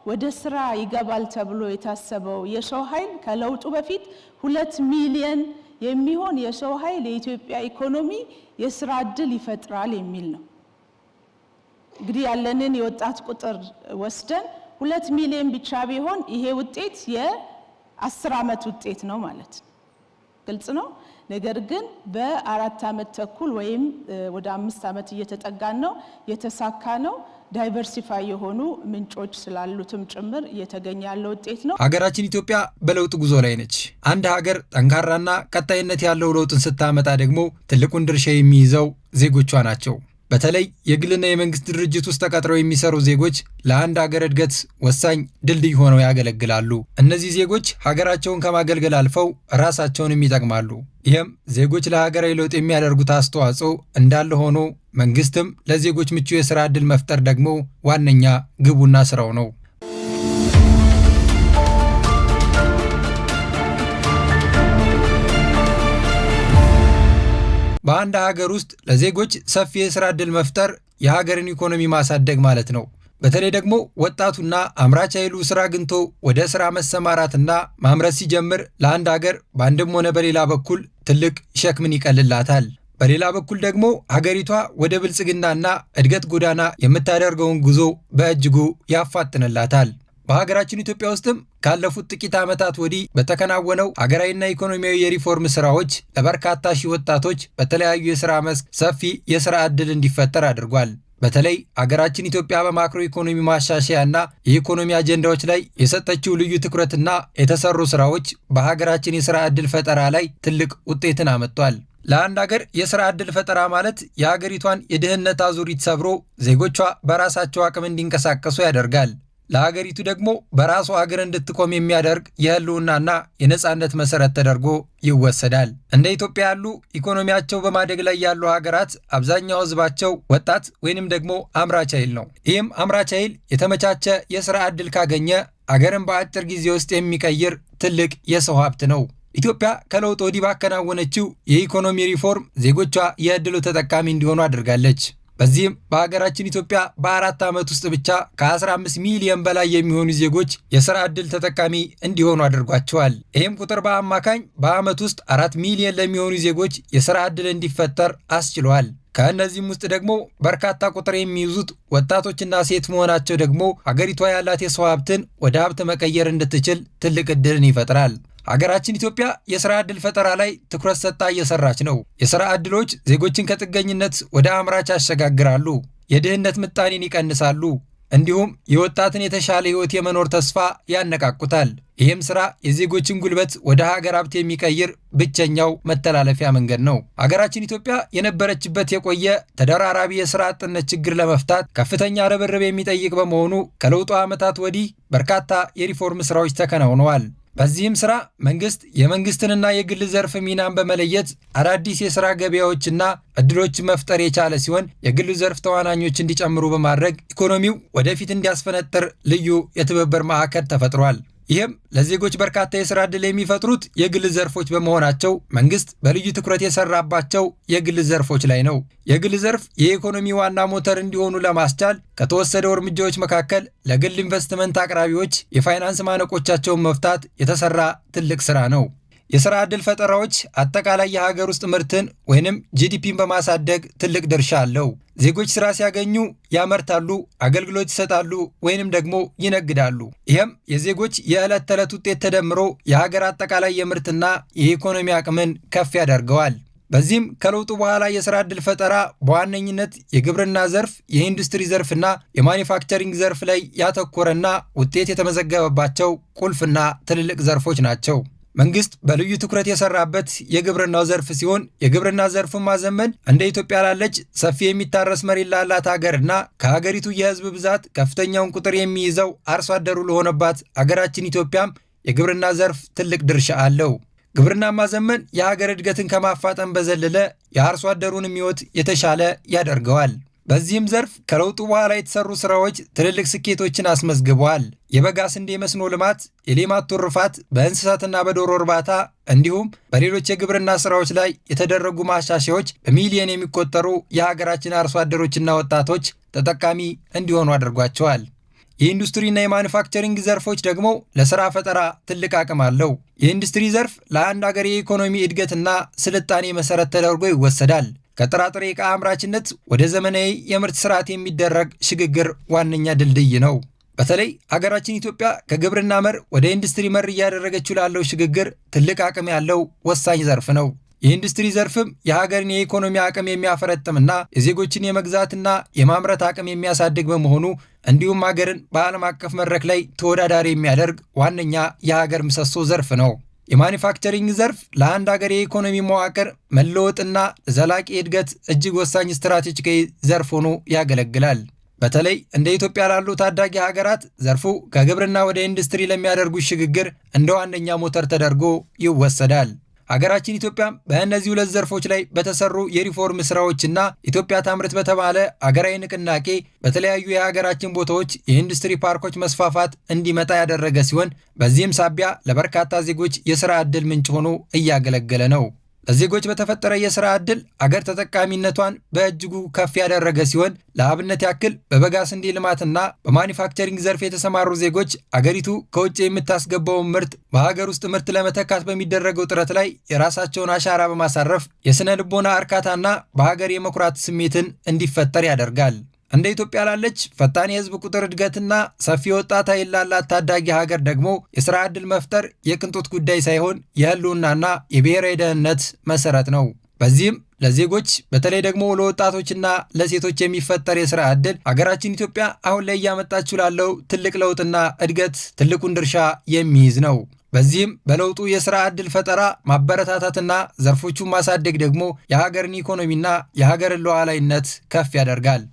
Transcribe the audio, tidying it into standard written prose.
ወደ ስራ ይገባል ተብሎ የታሰበው የሰው ኃይል ከለውጡ በፊት 2 ሚሊዮን የሚሆን የሰው ኃይል የኢትዮጵያ ኢኮኖሚ የስራ ዕድል ይፈጥራል የሚል ነው። እንግዲህ ያለንን የወጣት ቁጥር ወስደን 2 ሚሊዮን ብቻ ቢሆን ይሄ ውጤት የ10 ዓመት ውጤት ነው ማለት ነው። ግልጽ ነው። ነገር ግን በ4 ዓመት ተኩል ወይም ወደ 5 ዓመት እየተጠጋን ነው። የተሳካ ነው። ዳይቨርሲፋይ የሆኑ ምንጮች ስላሉትም ጭምር እየተገኘ ያለው ውጤት ነው። ሀገራችን ኢትዮጵያ በለውጥ ጉዞ ላይ ነች። አንድ ሀገር ጠንካራና ቀጣይነት ያለው ለውጥን ስታመጣ ደግሞ ትልቁን ድርሻ የሚይዘው ዜጎቿ ናቸው። በተለይ የግልና የመንግስት ድርጅት ውስጥ ተቀጥረው የሚሰሩ ዜጎች ለአንድ ሀገር እድገት ወሳኝ ድልድይ ሆነው ያገለግላሉ። እነዚህ ዜጎች ሀገራቸውን ከማገልገል አልፈው ራሳቸውንም ይጠቅማሉ። ይህም ዜጎች ለሀገራዊ ለውጥ የሚያደርጉት አስተዋጽኦ እንዳለ ሆኖ መንግስትም ለዜጎች ምቹ የሥራ ዕድል መፍጠር ደግሞ ዋነኛ ግቡና ስራው ነው። በአንድ ሀገር ውስጥ ለዜጎች ሰፊ የሥራ ዕድል መፍጠር የሀገርን ኢኮኖሚ ማሳደግ ማለት ነው። በተለይ ደግሞ ወጣቱና አምራች ኃይሉ ሥራ አግኝቶ ወደ ሥራ መሰማራትና ማምረት ሲጀምር ለአንድ ሀገር በአንድም ሆነ በሌላ በኩል ትልቅ ሸክምን ይቀልላታል። በሌላ በኩል ደግሞ ሀገሪቷ ወደ ብልጽግናና እድገት ጎዳና የምታደርገውን ጉዞ በእጅጉ ያፋጥንላታል። በሀገራችን ኢትዮጵያ ውስጥም ካለፉት ጥቂት ዓመታት ወዲህ በተከናወነው ሀገራዊና ኢኮኖሚያዊ የሪፎርም ስራዎች ለበርካታ ሺህ ወጣቶች በተለያዩ የሥራ መስክ ሰፊ የሥራ ዕድል እንዲፈጠር አድርጓል። በተለይ ሀገራችን ኢትዮጵያ በማክሮ ኢኮኖሚ ማሻሻያና የኢኮኖሚ አጀንዳዎች ላይ የሰጠችው ልዩ ትኩረትና የተሰሩ ስራዎች በሀገራችን የሥራ ዕድል ፈጠራ ላይ ትልቅ ውጤትን አመጥቷል። ለአንድ ሀገር የሥራ ዕድል ፈጠራ ማለት የሀገሪቷን የድህነት አዙሪት ሰብሮ ዜጎቿ በራሳቸው አቅም እንዲንቀሳቀሱ ያደርጋል። ለሀገሪቱ ደግሞ በራሱ ሀገር እንድትቆም የሚያደርግ የህልውናና የነጻነት መሰረት ተደርጎ ይወሰዳል። እንደ ኢትዮጵያ ያሉ ኢኮኖሚያቸው በማደግ ላይ ያሉ ሀገራት አብዛኛው ህዝባቸው ወጣት ወይንም ደግሞ አምራች ኃይል ነው። ይህም አምራች ኃይል የተመቻቸ የሥራ ዕድል ካገኘ አገርን በአጭር ጊዜ ውስጥ የሚቀይር ትልቅ የሰው ሀብት ነው። ኢትዮጵያ ከለውጥ ወዲህ ባከናወነችው የኢኮኖሚ ሪፎርም ዜጎቿ የዕድሉ ተጠቃሚ እንዲሆኑ አድርጋለች። በዚህም በሀገራችን ኢትዮጵያ በ4 ዓመት ውስጥ ብቻ ከ15 ሚሊዮን በላይ የሚሆኑ ዜጎች የሥራ ዕድል ተጠቃሚ እንዲሆኑ አድርጓቸዋል። ይህም ቁጥር በአማካኝ በዓመት ውስጥ 4 ሚሊዮን ለሚሆኑ ዜጎች የሥራ ዕድል እንዲፈጠር አስችሏል። ከእነዚህም ውስጥ ደግሞ በርካታ ቁጥር የሚይዙት ወጣቶችና ሴት መሆናቸው ደግሞ ሀገሪቷ ያላት የሰው ሀብትን ወደ ሀብት መቀየር እንድትችል ትልቅ ዕድልን ይፈጥራል። ሀገራችን ኢትዮጵያ የሥራ ዕድል ፈጠራ ላይ ትኩረት ሰጥታ እየሰራች ነው። የሥራ ዕድሎች ዜጎችን ከጥገኝነት ወደ አምራች ያሸጋግራሉ፣ የድህነት ምጣኔን ይቀንሳሉ፣ እንዲሁም የወጣትን የተሻለ ሕይወት የመኖር ተስፋ ያነቃቁታል። ይህም ሥራ የዜጎችን ጉልበት ወደ ሀገር ሀብት የሚቀይር ብቸኛው መተላለፊያ መንገድ ነው። ሀገራችን ኢትዮጵያ የነበረችበት የቆየ ተደራራቢ የሥራ አጥነት ችግር ለመፍታት ከፍተኛ ርብርብ የሚጠይቅ በመሆኑ ከለውጡ ዓመታት ወዲህ በርካታ የሪፎርም ሥራዎች ተከናውነዋል። በዚህም ሥራ የመንግስትንና የግል ዘርፍ ሚናን በመለየት አዳዲስ የሥራ ገበያዎችና ዕድሎች መፍጠር የቻለ ሲሆን የግል ዘርፍ ተዋናኞች እንዲጨምሩ በማድረግ ኢኮኖሚው ወደፊት እንዲያስፈነጥር ልዩ የትብብር ማዕከል ተፈጥሯል። ይህም ለዜጎች በርካታ የሥራ ዕድል የሚፈጥሩት የግል ዘርፎች በመሆናቸው መንግስት በልዩ ትኩረት የሰራባቸው የግል ዘርፎች ላይ ነው። የግል ዘርፍ የኢኮኖሚ ዋና ሞተር እንዲሆኑ ለማስቻል ከተወሰደው እርምጃዎች መካከል ለግል ኢንቨስትመንት አቅራቢዎች የፋይናንስ ማነቆቻቸውን መፍታት የተሰራ ትልቅ ሥራ ነው። የሥራ ዕድል ፈጠራዎች አጠቃላይ የሀገር ውስጥ ምርትን ወይንም ጂዲፒን በማሳደግ ትልቅ ድርሻ አለው። ዜጎች ሥራ ሲያገኙ ያመርታሉ፣ አገልግሎት ይሰጣሉ ወይንም ደግሞ ይነግዳሉ። ይህም የዜጎች የዕለት ተዕለት ውጤት ተደምሮ የሀገር አጠቃላይ የምርትና የኢኮኖሚ አቅምን ከፍ ያደርገዋል። በዚህም ከለውጡ በኋላ የሥራ ዕድል ፈጠራ በዋነኝነት የግብርና ዘርፍ፣ የኢንዱስትሪ ዘርፍና የማኒፋክቸሪንግ ዘርፍ ላይ ያተኮረና ውጤት የተመዘገበባቸው ቁልፍና ትልልቅ ዘርፎች ናቸው። መንግስት በልዩ ትኩረት የሰራበት የግብርናው ዘርፍ ሲሆን የግብርና ዘርፉን ማዘመን እንደ ኢትዮጵያ ላለች ሰፊ የሚታረስ መሬት ላላት ሀገርና ከሀገሪቱ የህዝብ ብዛት ከፍተኛውን ቁጥር የሚይዘው አርሶ አደሩ ለሆነባት ሀገራችን ኢትዮጵያም የግብርና ዘርፍ ትልቅ ድርሻ አለው። ግብርና ማዘመን የሀገር እድገትን ከማፋጠን በዘለለ የአርሶ አደሩንም ሕይወት የተሻለ ያደርገዋል። በዚህም ዘርፍ ከለውጡ በኋላ የተሰሩ ስራዎች ትልልቅ ስኬቶችን አስመዝግበዋል። የበጋ ስንዴ መስኖ ልማት፣ የሌማት ትሩፋት፣ በእንስሳትና በዶሮ እርባታ እንዲሁም በሌሎች የግብርና ስራዎች ላይ የተደረጉ ማሻሻያዎች በሚሊዮን የሚቆጠሩ የሀገራችን አርሶ አደሮችና ወጣቶች ተጠቃሚ እንዲሆኑ አድርጓቸዋል። የኢንዱስትሪና የማኑፋክቸሪንግ ዘርፎች ደግሞ ለሥራ ፈጠራ ትልቅ አቅም አለው። የኢንዱስትሪ ዘርፍ ለአንድ ሀገር የኢኮኖሚ እድገትና ስልጣኔ መሠረት ተደርጎ ይወሰዳል። ከጥራጥሬ ዕቃ አምራችነት ወደ ዘመናዊ የምርት ስርዓት የሚደረግ ሽግግር ዋነኛ ድልድይ ነው። በተለይ ሀገራችን ኢትዮጵያ ከግብርና መር ወደ ኢንዱስትሪ መር እያደረገችው ላለው ሽግግር ትልቅ አቅም ያለው ወሳኝ ዘርፍ ነው። የኢንዱስትሪ ዘርፍም የሀገርን የኢኮኖሚ አቅም የሚያፈረጥምና የዜጎችን የመግዛትና የማምረት አቅም የሚያሳድግ በመሆኑ እንዲሁም ሀገርን በዓለም አቀፍ መድረክ ላይ ተወዳዳሪ የሚያደርግ ዋነኛ የሀገር ምሰሶ ዘርፍ ነው። የማኒፋክቸሪንግ ዘርፍ ለአንድ ሀገር የኢኮኖሚ መዋቅር መለወጥና ዘላቂ እድገት እጅግ ወሳኝ ስትራቴጂካዊ ዘርፍ ሆኖ ያገለግላል። በተለይ እንደ ኢትዮጵያ ላሉ ታዳጊ ሀገራት ዘርፉ ከግብርና ወደ ኢንዱስትሪ ለሚያደርጉ ሽግግር እንደ ዋነኛ ሞተር ተደርጎ ይወሰዳል። ሀገራችን ኢትዮጵያ በእነዚህ ሁለት ዘርፎች ላይ በተሰሩ የሪፎርም ስራዎችና ኢትዮጵያ ታምርት በተባለ ሀገራዊ ንቅናቄ በተለያዩ የሀገራችን ቦታዎች የኢንዱስትሪ ፓርኮች መስፋፋት እንዲመጣ ያደረገ ሲሆን በዚህም ሳቢያ ለበርካታ ዜጎች የሥራ ዕድል ምንጭ ሆኖ እያገለገለ ነው። ለዜጎች በተፈጠረ የሥራ ዕድል አገር ተጠቃሚነቷን በእጅጉ ከፍ ያደረገ ሲሆን ለአብነት ያክል በበጋ ስንዴ ልማትና በማኒፋክቸሪንግ ዘርፍ የተሰማሩ ዜጎች አገሪቱ ከውጭ የምታስገባውን ምርት በሀገር ውስጥ ምርት ለመተካት በሚደረገው ጥረት ላይ የራሳቸውን አሻራ በማሳረፍ የሥነ ልቦና እርካታና በሀገር የመኩራት ስሜትን እንዲፈጠር ያደርጋል። እንደ ኢትዮጵያ ላለች ፈጣን የሕዝብ ቁጥር እድገትና ሰፊ ወጣት ኃይል ላላት ታዳጊ ሀገር ደግሞ የሥራ ዕድል መፍጠር የቅንጦት ጉዳይ ሳይሆን የህልውናና የብሔራዊ ደህንነት መሠረት ነው። በዚህም ለዜጎች በተለይ ደግሞ ለወጣቶችና ለሴቶች የሚፈጠር የሥራ ዕድል ሀገራችን ኢትዮጵያ አሁን ላይ እያመጣችው ላለው ትልቅ ለውጥና እድገት ትልቁን ድርሻ የሚይዝ ነው። በዚህም በለውጡ የሥራ ዕድል ፈጠራ ማበረታታትና ዘርፎቹን ማሳደግ ደግሞ የሀገርን ኢኮኖሚና የሀገርን ሉዓላዊነት ከፍ ያደርጋል።